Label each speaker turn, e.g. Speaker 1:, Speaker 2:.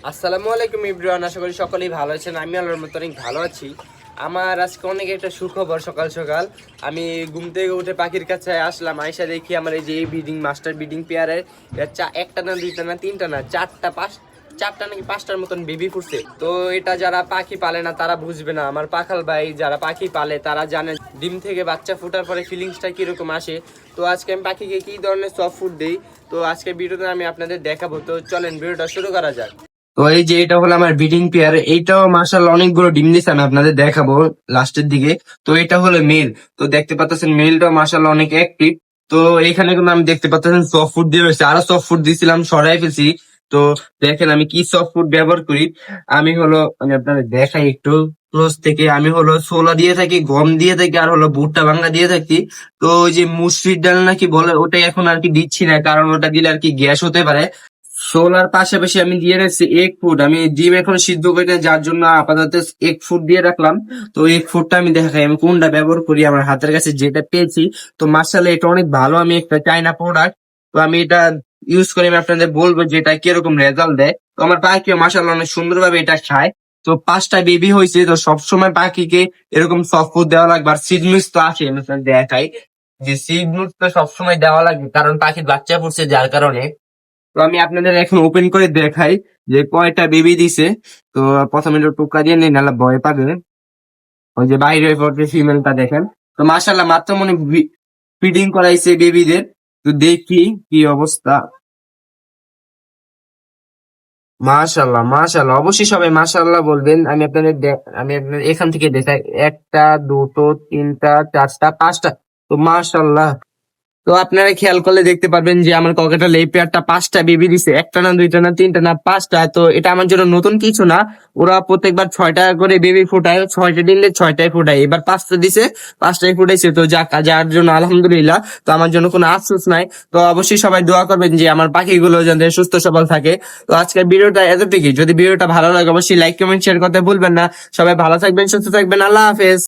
Speaker 1: আসসালামু আলাইকুম ইব্রাহিম, আশা করি সকলেই ভালো আছেন। আমি আল্লাহর মতো অনেক ভালো আছি। আমার আজকে অনেক একটা সুখবর। সকাল সকাল আমি ঘুম থেকে উঠে পাখির কাছে আসলাম, আয়সা দেখি আমার এই যে এই ব্রিডিং মাস্টার ব্রিডিং পেয়ারের একটা না দুইটা না তিনটা না চারটা নাকি পাঁচটার মতন বেবি ফুটছে। তো এটা যারা পাখি পালে না তারা বুঝবে না, আমার পাখাল ভাই যারা পাখি পালে তারা জানে ডিম থেকে বাচ্চা ফোটার পরে ফিলিংসটা কিরকম আসে। তো আজকে আমি পাখিকে কি ধরনের সফট ফুড দিই, তো আজকে ভিডিওতে আমি আপনাদের দেখাবো। তো চলেন ভিডিওটা শুরু করা যাক। তো এই যে এটা হলো আমার ব্রিডিং পেয়ার, এইটাও মাশাআল্লাহ অনেকগুলো ডিম দিছে, আমি আপনাদের দেখাবো লাস্টের দিকে। তো এটা হলো মেল। তো দেখতে পাচ্ছেন মেলটাও মাশাআল্লাহ অনেক অ্যাক্টিভ। তো এখানে কিন্তু আমি দেখতে পাচ্ছেন সফট ফুড দিয়ে রয়েছে, আরো সফট ফুড দিয়েছিলাম সরাই ফেলছি। তো দেখেন আমি কি সফট ফুড ব্যবহার করি। আমি আপনাদের দেখাই একটু ক্লোজ থেকে। আমি হলো ছোলা দিয়ে থাকি, গম দিয়ে থাকি, আর হলো ভুট্টা ভাঙা দিয়ে থাকি। তো ওই যে মুসুরির ডাল নাকি বলে, ওটাই এখন আর কি দিচ্ছি না, কারণ ওটা দিলে আর কি গ্যাস হতে পারে। সোলার পাশাপাশি আমি দিয়ে রাখছি এগ ফুড। আমি ডিম এখন সিদ্ধ করে নিই, যার জন্য আপাতত এগ ফুড দিয়ে রাখলাম। তো এগ ফুডটা আমি দেখাই আমি কোনটা ব্যবহার করি, আমার হাতের কাছে যেটা পেয়েছি। তো মার্শাল্লাহ এটা অনেক ভালো, আমি একটা চাইনা প্রোডাক্ট। তো আমি এটা ইউজ করে আমি আপনাদের বলবো যে এটা কিরকম রেজাল্ট দেয়। তো আমার পাখিও মার্শাল্লাহ অনেক সুন্দরভাবে এটা খায়। তো 5টা বেবি হয়েছে, তো সবসময় পাখিকে এরকম সফট ফুড দেওয়া লাগবে। আর সিড মিক্স তো আছে, আমি আপনাদের দেখাই যে সিড মিক্স তো সবসময় দেওয়া লাগবে, কারণ পাখির বাচ্চা পড়ছে যার কারণে। তো আমি আপনাদের এখন ওপেন করে দেখাই যে কয়টা বেবি দিছে। তো প্রথমে একটু টোকা দিয়ে নিই, নাহলে ভয় পাবে। ওই যে বাইরে পড়ছে ফিমেলটা দেখেন। তো মাশাল্লাহ মাত্র মনে ফিডিং করাইছে বেবিদের। তো দেখি কি অবস্থা। মাশাল্লাহ মাশাল্লাহ, অবশ্যই সবাই মাশাল্লাহ বলবেন। আমি আপনাদের এখান থেকে দেখাই, একটা দুটো তিনটা চারটা পাঁচটা। তো মাশাল্লাহ। তো আপনারা খেয়াল করলে দেখতে পারবেন যে আমার ককাটেল এই পেয়ারটা 5টা বেবি দিছে, একটা না দুইটা না তিনটা না 5টা। তো এটা আমার জন্য নতুন কিছু না, ওরা প্রত্যেকবার 6টা করে বেবি ফুটায়, 6টা দিলে 6টাই ফুটায়। এবার 5টা দিছে, 5টাই ফুটাইছে। তো যার জন্য আলহামদুলিল্লাহ। তো আমার জন্য কোনো আফসোস নাই। তো অবশ্যই সবাই দোয়া করবেন যে আমার পাখিগুলো যাতে সুস্থ সবল থাকে। তো আজকের ভিডিওটা এতটুকুই। যদি ভিডিওটা ভালো লাগে অবশ্যই লাইক কমেন্ট শেয়ার করতে ভুলবেন না। সবাই ভালো থাকবেন, সুস্থ থাকবেন, আল্লাহ হাফেজ।